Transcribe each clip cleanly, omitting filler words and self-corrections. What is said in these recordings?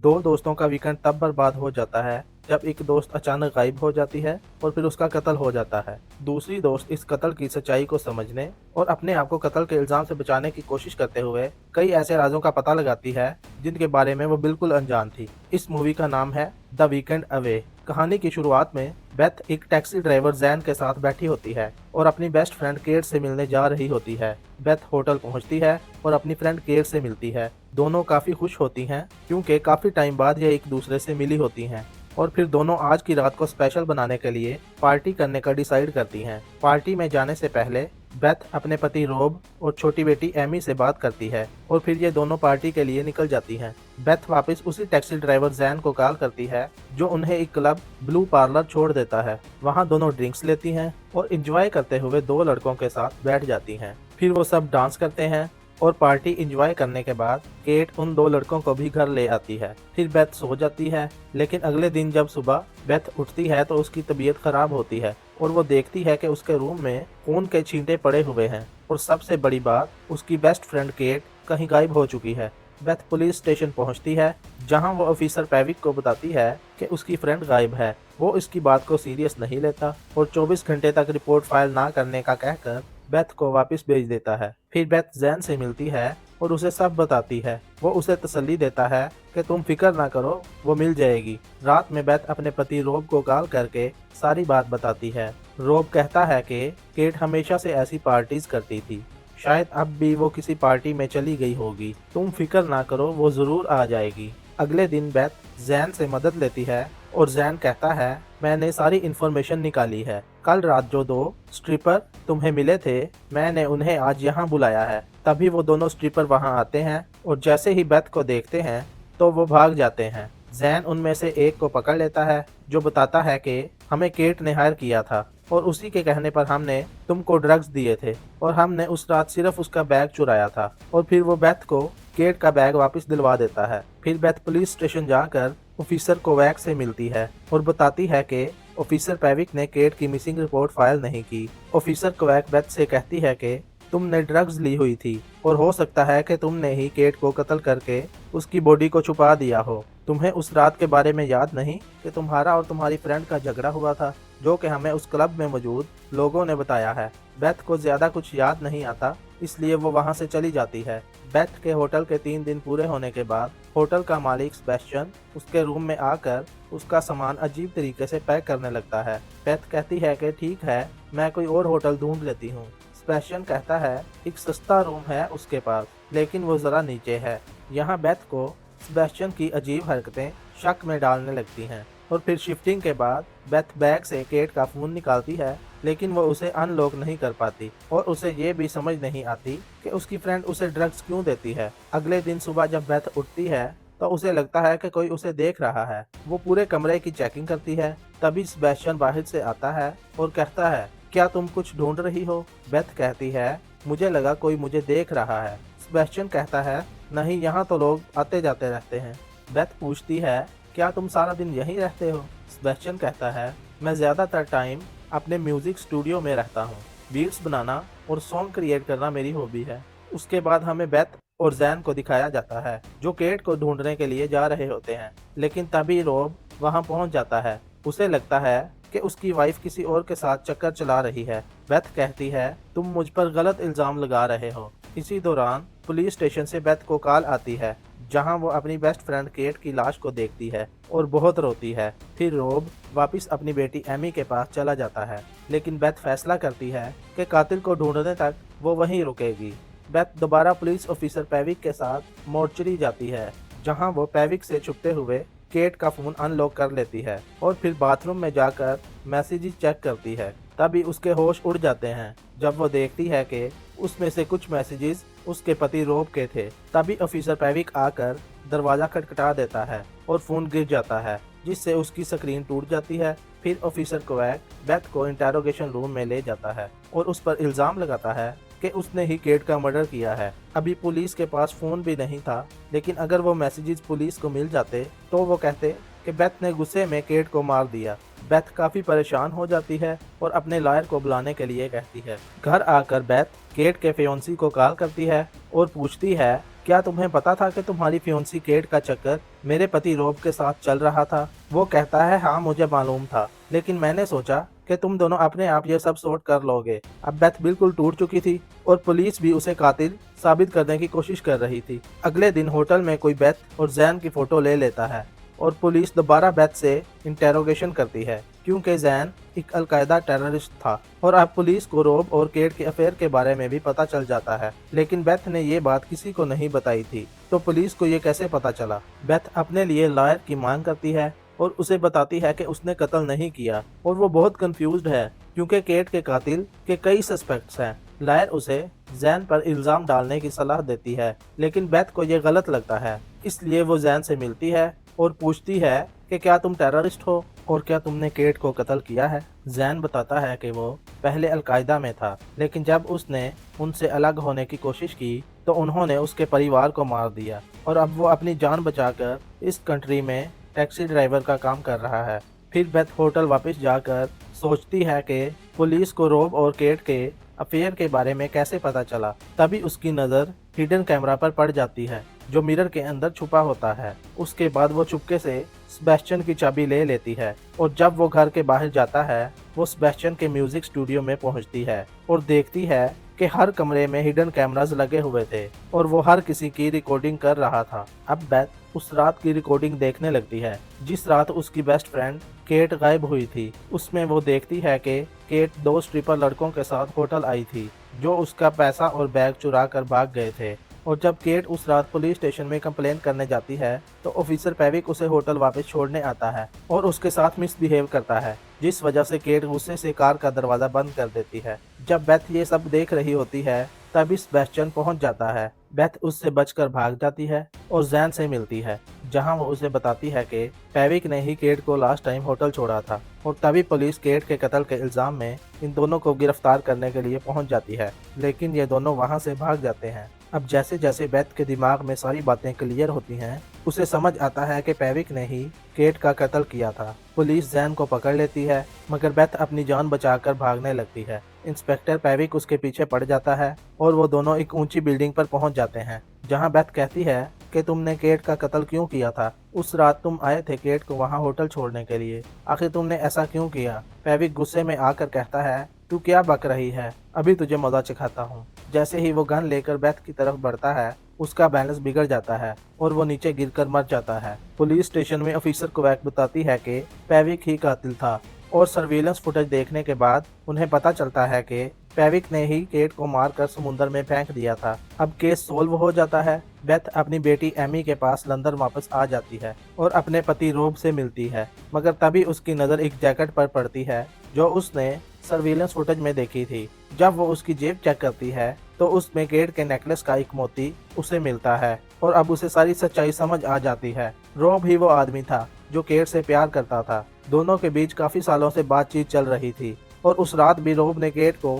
दो दोस्तों का वीकेंड तब बर्बाद हो जाता है जब एक दोस्त अचानक गायब हो जाती है और फिर उसका कत्ल हो जाता है। दूसरी दोस्त इस कत्ल की सच्चाई को समझने और अपने आप को कत्ल के इल्जाम से बचाने की कोशिश करते हुए कई ऐसे राजों का पता लगाती है जिनके बारे में वो बिल्कुल अनजान थी। इस मूवी का नाम है द वीकेंड अवे। कहानी की शुरुआत में बेथ एक टैक्सी ड्राइवर जैन के साथ बैठी होती है और अपनी बेस्ट फ्रेंड केट से मिलने जा रही होती है। बेथ होटल पहुंचती है और अपनी फ्रेंड केट से मिलती है। दोनों काफी खुश होती हैं क्योंकि काफी टाइम बाद ये एक दूसरे से मिली होती हैं और फिर दोनों आज की रात को स्पेशल बनाने के लिए पार्टी करने का डिसाइड करती हैं। पार्टी में जाने से पहले बेथ अपने पति रोब और छोटी बेटी एमी से बात करती है और फिर ये दोनों पार्टी के लिए निकल जाती हैं। बेथ वापस उसी टैक्सी ड्राइवर जैन को कॉल करती है जो उन्हें एक क्लब ब्लू पार्लर छोड़ देता है। वहाँ दोनों ड्रिंक्स लेती हैं और एंजॉय करते हुए दो लड़कों के साथ बैठ जाती हैं। फिर वो सब डांस करते हैं और पार्टी एंजॉय करने के बाद केट उन दो लड़कों को भी घर ले आती है। फिर बेथ सो जाती है, लेकिन अगले दिन जब सुबह बेथ उठती है तो उसकी तबीयत खराब होती है और वो देखती है कि उसके रूम में खून के छींटे पड़े हुए हैं और सबसे बड़ी बात, उसकी बेस्ट फ्रेंड केट कहीं गायब हो चुकी है। बेथ पुलिस स्टेशन पहुंचती है जहां वो ऑफिसर पेविक को बताती है कि उसकी फ्रेंड गायब है। वो इसकी बात को सीरियस नहीं लेता और 24 घंटे तक रिपोर्ट फाइल ना करने का कहकर बेथ को वापस भेज देता है। फिर बेथ जैन से मिलती है और उसे सब बताती है। वो उसे तसल्ली देता है कि तुम फिक्र ना करो, वो मिल जाएगी। रात में बेथ अपने पति रोब को कॉल करके सारी बात बताती है। रोब कहता है कि केट हमेशा से ऐसी पार्टीज करती थी, शायद अब भी वो किसी पार्टी में चली गई होगी। तुम फिक्र ना करो, वो जरूर आ जाएगी। अगले दिन बेथ जैन से मदद लेती है और जैन कहता है, मैंने सारी इन्फॉर्मेशन निकाली है। कल रात जो दो स्ट्रिपर तुम्हें मिले थे, मैंने उन्हें आज यहाँ बुलाया है। तभी वो दोनों स्ट्रिपर वहाँ आते हैं और जैसे ही बेथ को देखते हैं तो वो भाग जाते हैं। जैन उनमें से एक को पकड़ लेता है जो बताता है कि हमें केट ने हायर किया था और उसी के कहने पर हमने तुमको ड्रग्स दिए थे और हमने उस रात सिर्फ उसका बैग चुराया था। और फिर वो बेथ को केट का बैग वापस दिलवा देता है। फिर बेथ पुलिस स्टेशन जाकर ऑफिसर कोवैक से मिलती है और बताती है कि ऑफिसर पेविक ने केट की मिसिंग रिपोर्ट फाइल नहीं की। ऑफिसर कोवैक बेथ से कहती है कि तुमने ड्रग्स ली हुई थी और हो सकता है कि तुमने ही केट को कत्ल करके उसकी बॉडी को छुपा दिया हो। तुम्हें उस रात के बारे में याद नहीं कि तुम्हारा और तुम्हारी फ्रेंड का झगड़ा हुआ था, जो कि हमें उस क्लब में मौजूद लोगों ने बताया है। बेथ को ज्यादा कुछ याद नहीं आता, इसलिए वो वहां से चली जाती है। बेथ के होटल के 3 दिन पूरे होने के बाद होटल का मालिक सेबेस्टियन उसके रूम में आकर उसका सामान अजीब तरीके से पैक करने लगता है। बेथ कहती है कि ठीक है, मैं कोई और होटल ढूंढ लेती हूँ। सेबेस्टियन कहता है एक सस्ता रूम है उसके पास, लेकिन वो जरा नीचे है। यहाँ बेथ को सेबेस्टियन की अजीब हरकतें शक में डालने लगती हैं और फिर शिफ्टिंग के बाद बेथ बैग से केट का फोन निकालती है, लेकिन वो उसे अनलॉक नहीं कर पाती और उसे ये भी समझ नहीं आती कि उसकी फ्रेंड उसे ड्रग्स क्यों देती है। अगले दिन सुबह जब बेथ उठती है तो उसे लगता है कि कोई उसे देख रहा है। वो पूरे कमरे की चेकिंग करती है। तभी सेबेस्टियन बाहर से आता है और कहता है, क्या तुम कुछ ढूंढ रही हो? बेथ कहती है, मुझे लगा कोई मुझे देख रहा है। सेबेस्टियन कहता है, नहीं, यहाँ तो लोग आते जाते रहते हैं। बेथ पूछती है, क्या तुम सारा दिन यहीं रहते हो? सेबेस्टियन कहता है, मैं ज्यादातर टाइम अपने म्यूजिक स्टूडियो में रहता हूँ। बीट्स बनाना और सॉन्ग क्रिएट करना मेरी हॉबी है। उसके बाद हमें बेथ और जैन को दिखाया जाता है जो केट को ढूंढने के लिए जा रहे होते हैं, लेकिन तभी रोब वहां पहुंच जाता है। उसे लगता है कि उसकी वाइफ किसी और के साथ चक्कर चला रही है। बेथ कहती है, तुम मुझ पर गलत इल्जाम लगा रहे हो। इसी दौरान पुलिस स्टेशन से बेथ को कॉल आती है जहां वो अपनी बेस्ट फ्रेंड केट की लाश को देखती है और बहुत रोती है। फिर रोब वापस अपनी बेटी एमी के पास चला जाता है, लेकिन बेथ फैसला करती है कि कातिल को ढूंढने तक वो वहीं रुकेगी। बेथ दोबारा पुलिस ऑफिसर पेविक के साथ मोर्चरी जाती है जहां वो पेविक से छुपते हुए केट का फोन अनलॉक कर लेती है और फिर बाथरूम में जाकर मैसेजेस चेक करती है। तभी उसके होश उड़ जाते हैं जब वो देखती है कि उसमें से कुछ मैसेजेस उसके पति रोब के थे। तभी ऑफिसर पेविक आकर दरवाजा खटखटा देता है और फोन गिर जाता है, जिससे उसकी स्क्रीन टूट जाती है। फिर ऑफिसर कोवैक बेथ को इंटेरोगेशन रूम में ले जाता है और उस पर इल्जाम लगाता है कि उसने ही केट का मर्डर किया है। अभी पुलिस के पास फोन भी नहीं था, लेकिन अगर वो मैसेजेस पुलिस को मिल जाते तो वो कहते कि बेथ ने गुस्से में केट को मार दिया। बेथ काफी परेशान हो जाती है और अपने लॉयर को बुलाने के लिए कहती है। घर आकर बेथ केट के फियोंसी को कॉल करती है और पूछती है क्या तुम्हें पता था कि तुम्हारी फियोंसी केट का चक्कर मेरे पति रॉब के साथ चल रहा था? वो कहता है हाँ मुझे मालूम था, लेकिन मैंने सोचा कि तुम दोनों अपने आप ये सब सॉर्ट कर लोगे। अब बेथ बिल्कुल टूट चुकी थी और पुलिस भी उसे कातिल साबित करने की कोशिश कर रही थी। अगले दिन होटल में कोई बेथ और जैन की फोटो ले लेता है और पुलिस दोबारा बेथ से इंटेरोगेशन करती है, क्योंकि जैन एक अलकायदा टेररिस्ट था। और अब पुलिस को रॉब और केट के अफेयर के बारे में भी पता चल जाता है, लेकिन बेथ ने ये बात किसी को नहीं बताई थी। तो पुलिस को ये कैसे पता चला? बेथ अपने लिए लॉयर की मांग करती है और उसे बताती है कि उसने कत्ल नहीं किया, और वो बहुत कंफ्यूज्ड है क्योंकि केट के कातिल के कई सस्पेक्ट्स हैं। लॉयर उसे जैन पर इल्जाम डालने की सलाह देती है, लेकिन बेथ को ये गलत लगता है, इसलिए वो जैन से मिलती है और पूछती है कि क्या तुम टेररिस्ट हो और क्या तुमने केट को कत्ल किया है? जैन बताता है कि वो पहले अलकायदा में था, लेकिन जब उसने उनसे अलग होने की कोशिश की तो उन्होंने उसके परिवार को मार दिया और अब वो अपनी जान बचाकर इस कंट्री में टैक्सी ड्राइवर का काम कर रहा है। फिर बेथ होटल वापस जाकर सोचती है कि पुलिस को रॉब और केट के अफेयर के बारे में कैसे पता चला। तभी उसकी नज़र हिडन कैमरा पर पड़ जाती है जो मिरर के अंदर छुपा होता है। उसके बाद वो चुपके से सेबेस्टियन की चाबी ले लेती है और जब वो घर के बाहर जाता है वो सेबेस्टियन के म्यूजिक स्टूडियो में पहुंचती है और देखती है कि हर कमरे में हिडन कैमरास लगे हुए थे और वो हर किसी की रिकॉर्डिंग कर रहा था। अब बेथ उस रात की रिकॉर्डिंग देखने लगती है जिस रात उसकी बेस्ट फ्रेंड केट गायब हुई थी। उसमें वो देखती है कि केट 2 स्ट्रिपर लड़कों के साथ होटल आई थी जो उसका पैसा और बैग चुरा कर भाग गए थे। और जब केट उस रात पुलिस स्टेशन में कंप्लेन करने जाती है तो ऑफिसर पेविक उसे होटल वापस छोड़ने आता है और उसके साथ मिसबिहेव करता है, जिस वजह से केट गुस्से से कार का दरवाजा बंद कर देती है। जब बेथ ये सब देख रही होती है तभी सेबेस्टियन पहुंच जाता है। बेथ उससे बचकर भाग जाती है और जैन से मिलती है, जहां वो उसे बताती है कि पेविक ने ही केट को लास्ट टाइम होटल छोड़ा था। और तभी पुलिस केट के कत्ल के इल्जाम में इन दोनों को गिरफ्तार करने के लिए पहुंच जाती है, लेकिन ये दोनों वहां से भाग जाते हैं। अब जैसे जैसे बेथ के दिमाग में सारी बातें क्लियर होती हैं, उसे समझ आता है कि पेविक ने ही केट का कत्ल किया था। पुलिस जैन को पकड़ लेती है, मगर बेथ अपनी जान बचाकर भागने लगती है। इंस्पेक्टर पेविक उसके पीछे पड़ जाता है और वो दोनों एक ऊंची बिल्डिंग पर पहुंच जाते हैं, जहां बेथ कहती है कि तुमने केट का कत्ल क्यों किया था? उस रात तुम आए थे केट को वहां होटल छोड़ने के लिए, आखिर तुमने ऐसा क्यों किया? पेविक गुस्से में आकर कहता है, तू क्या बक रही है, अभी तुझे मजा सिखाता हूँ। जैसे ही वो गन लेकर बेथ की तरफ बढ़ता है उसका बैलेंस बिगड़ जाता है और वो नीचे गिरकर मर जाता है। पुलिस स्टेशन में ऑफिसर को बताती है कि पेविक ही कातिल था और सर्विलेंस फुटेज देखने के बाद उन्हें पता चलता है कि पेविक ने ही केट को मारकर समुद्र में फेंक दिया था। अब केस सोल्व हो जाता है। बेथ अपनी बेटी एमी के पास लंदन वापस आ जाती है और अपने पति रॉब से मिलती है, मगर तभी उसकी नज़र एक जैकेट पर पड़ती है जो उसने सर्विलेंस फुटेज में देखी थी। जब वो उसकी जेब चेक करती है तो उसमें केट के नेकलेस का एक मोती उसे मिलता है और अब उसे सारी सच्चाई समझ आ जाती है। रॉब ही वो आदमी था जो केट से प्यार करता था। दोनों के बीच काफी सालों से बातचीत चल रही थी और उस रात भी रॉब ने केट को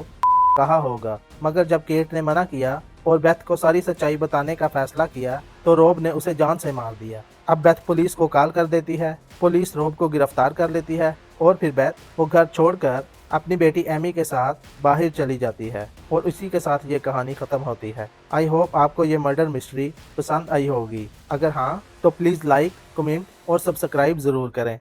कहा होगा, मगर जब केट ने मना किया और बेथ को सारी सच्चाई बताने का फैसला किया तो रॉब ने उसे जान से मार दिया। अब बेथ पुलिस को कॉल कर देती है। पुलिस रॉब को गिरफ्तार कर लेती है और फिर बेथ वो घर छोड़कर अपनी बेटी एमी के साथ बाहर चली जाती है और इसी के साथ ये कहानी खत्म होती है। आई होप आपको ये मर्डर मिस्ट्री पसंद आई होगी। अगर हाँ तो प्लीज़ लाइक, कमेंट और सब्सक्राइब ज़रूर करें।